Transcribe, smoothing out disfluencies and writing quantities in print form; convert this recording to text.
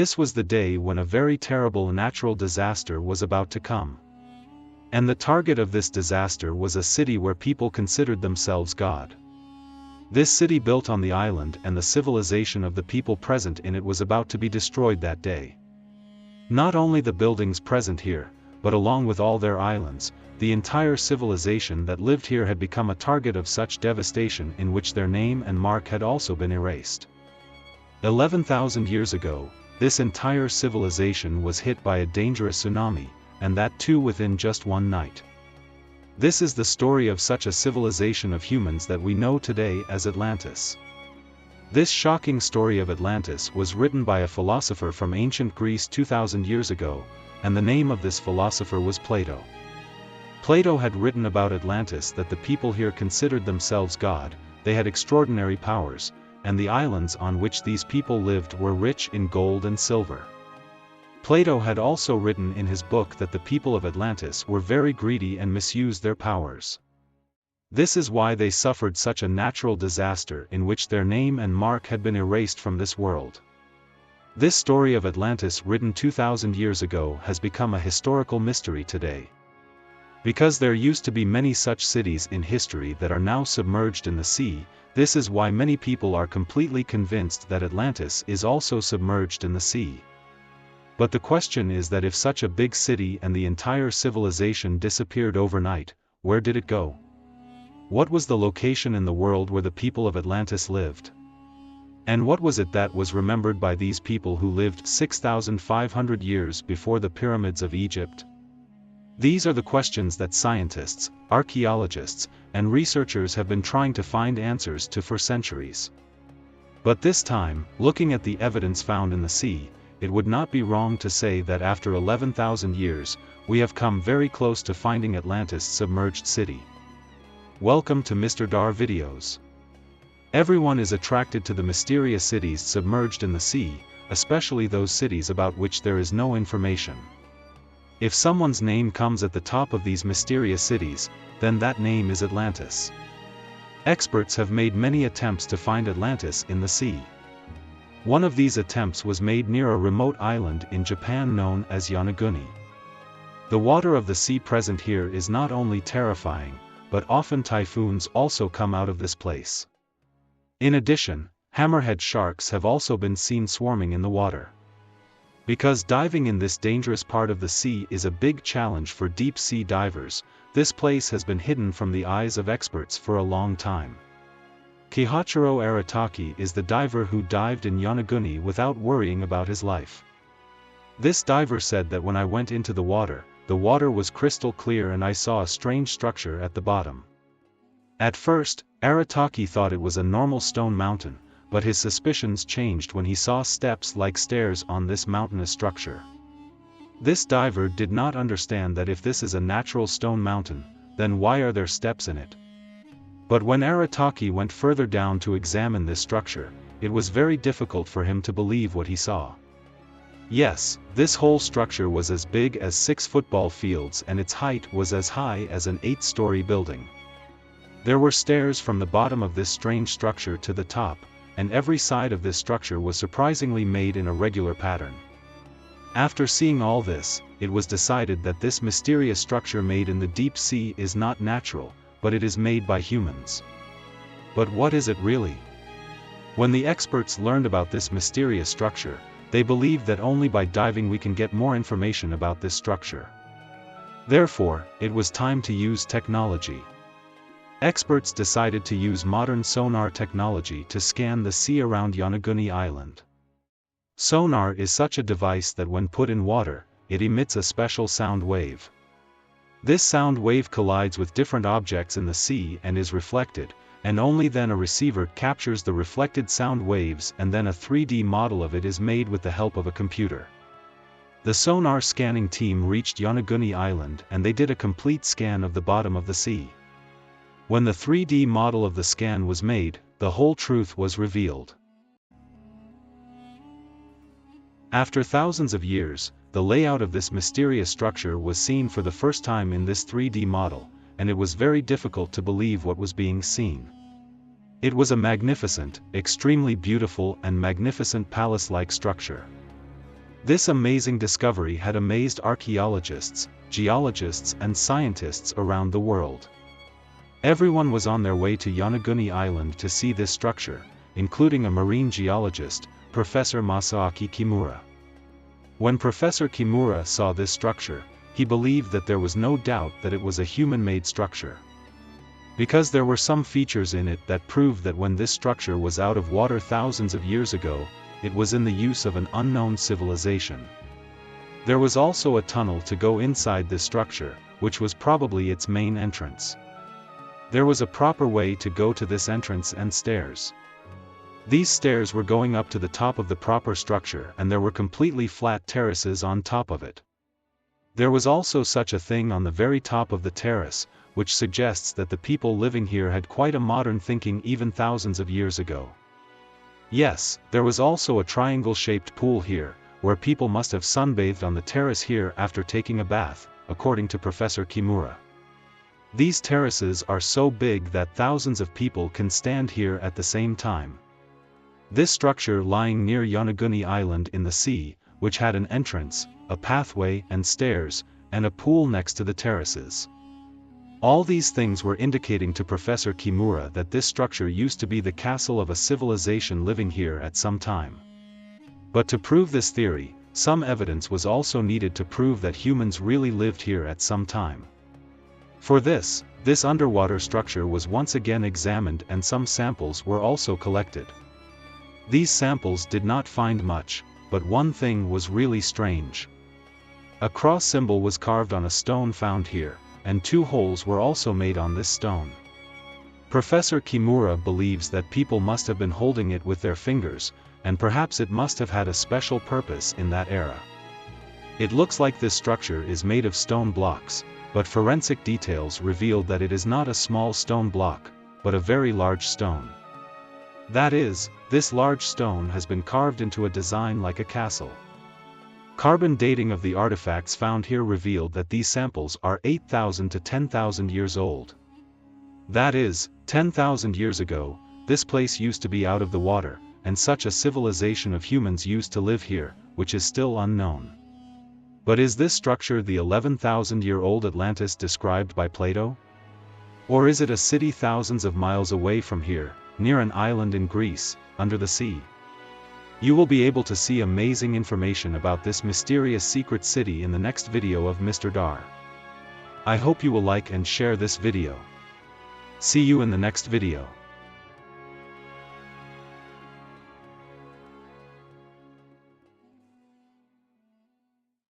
This was the day when a very terrible natural disaster was about to come. And the target of this disaster was a city where people considered themselves God. This city built on the island and the civilization of the people present in it was about to be destroyed that day. Not only the buildings present here, but along with all their islands, the entire civilization that lived here had become a target of such devastation in which their name and mark had also been erased. 11,000 years ago, this entire civilization was hit by a dangerous tsunami, and that too within just one night. This is the story of such a civilization of humans that we know today as Atlantis. This shocking story of Atlantis was written by a philosopher from ancient Greece 2,000 years ago, and the name of this philosopher was Plato. Plato had written about Atlantis that the people here considered themselves God, they had extraordinary powers, and the islands on which these people lived were rich in gold and silver. Plato had also written in his book that the people of Atlantis were very greedy and misused their powers. This is why they suffered such a natural disaster in which their name and mark had been erased from this world. This story of Atlantis written 2,000 years ago has become a historical mystery today. Because there used to be many such cities in history that are now submerged in the sea, this is why many people are completely convinced that Atlantis is also submerged in the sea. But the question is that if such a big city and the entire civilization disappeared overnight, where did it go? What was the location in the world where the people of Atlantis lived? And what was it that was remembered by these people who lived 6,500 years before the pyramids of Egypt? These are the questions that scientists, archaeologists, and researchers have been trying to find answers to for centuries. But this time, looking at the evidence found in the sea, it would not be wrong to say that after 11,000 years, we have come very close to finding Atlantis' submerged city. Welcome to Mr. Dar Videos. Everyone is attracted to the mysterious cities submerged in the sea, especially those cities about which there is no information. If someone's name comes at the top of these mysterious cities, then that name is Atlantis. Experts have made many attempts to find Atlantis in the sea. One of these attempts was made near a remote island in Japan known as Yonaguni. The water of the sea present here is not only terrifying, but often typhoons also come out of this place. In addition, hammerhead sharks have also been seen swarming in the water. Because diving in this dangerous part of the sea is a big challenge for deep-sea divers, this place has been hidden from the eyes of experts for a long time. Kihachiro Arataki is the diver who dived in Yonaguni without worrying about his life. This diver said that when I went into the water was crystal clear and I saw a strange structure at the bottom. At first, Arataki thought it was a normal stone mountain, but his suspicions changed when he saw steps like stairs on this mountainous structure. This diver did not understand that if this is a natural stone mountain, then why are there steps in it? But when Arataki went further down to examine this structure, it was very difficult for him to believe what he saw. Yes, this whole structure was as big as 6 football fields and its height was as high as an 8-story building. There were stairs from the bottom of this strange structure to the top, and every side of this structure was surprisingly made in a regular pattern. After seeing all this, it was decided that this mysterious structure made in the deep sea is not natural, but it is made by humans. But what is it really? When the experts learned about this mysterious structure, they believed that only by diving we can get more information about this structure. Therefore, it was time to use technology. Experts decided to use modern sonar technology to scan the sea around Yonaguni Island. Sonar is such a device that when put in water, it emits a special sound wave. This sound wave collides with different objects in the sea and is reflected, and only then a receiver captures the reflected sound waves and then a 3D model of it is made with the help of a computer. The sonar scanning team reached Yonaguni Island and they did a complete scan of the bottom of the sea. When the 3D model of the scan was made, the whole truth was revealed. After thousands of years, the layout of this mysterious structure was seen for the first time in this 3D model, and it was very difficult to believe what was being seen. It was a magnificent, extremely beautiful and magnificent palace-like structure. This amazing discovery had amazed archaeologists, geologists and scientists around the world. Everyone was on their way to Yonaguni Island to see this structure, including a marine geologist, Professor Masaaki Kimura. When Professor Kimura saw this structure, he believed that there was no doubt that it was a human-made structure. Because there were some features in it that proved that when this structure was out of water thousands of years ago, it was in the use of an unknown civilization. There was also a tunnel to go inside this structure, which was probably its main entrance. There was a proper way to go to this entrance and stairs. These stairs were going up to the top of the proper structure, and there were completely flat terraces on top of it. There was also such a thing on the very top of the terrace, which suggests that the people living here had quite a modern thinking even thousands of years ago. Yes, there was also a triangle-shaped pool here, where people must have sunbathed on the terrace here after taking a bath, according to Professor Kimura. These terraces are so big that thousands of people can stand here at the same time. This structure lying near Yonaguni Island in the sea, which had an entrance, a pathway and stairs, and a pool next to the terraces. All these things were indicating to Professor Kimura that this structure used to be the castle of a civilization living here at some time. But to prove this theory, some evidence was also needed to prove that humans really lived here at some time. For this underwater structure was once again examined and some samples were also collected. These samples did not find much, but one thing was really strange. A cross symbol was carved on a stone found here, and 2 holes were also made on this stone. Professor Kimura believes that people must have been holding it with their fingers, and perhaps it must have had a special purpose in that era. It looks like this structure is made of stone blocks, but forensic details revealed that it is not a small stone block, but a very large stone. That is, this large stone has been carved into a design like a castle. Carbon dating of the artifacts found here revealed that these samples are 8,000 to 10,000 years old. That is, 10,000 years ago, this place used to be out of the water, and such a civilization of humans used to live here, which is still unknown. But is this structure the 11,000-year-old Atlantis described by Plato? Or is it a city thousands of miles away from here, near an island in Greece, under the sea? You will be able to see amazing information about this mysterious secret city in the next video of Mr. Dar. I hope you will like and share this video. See you in the next video.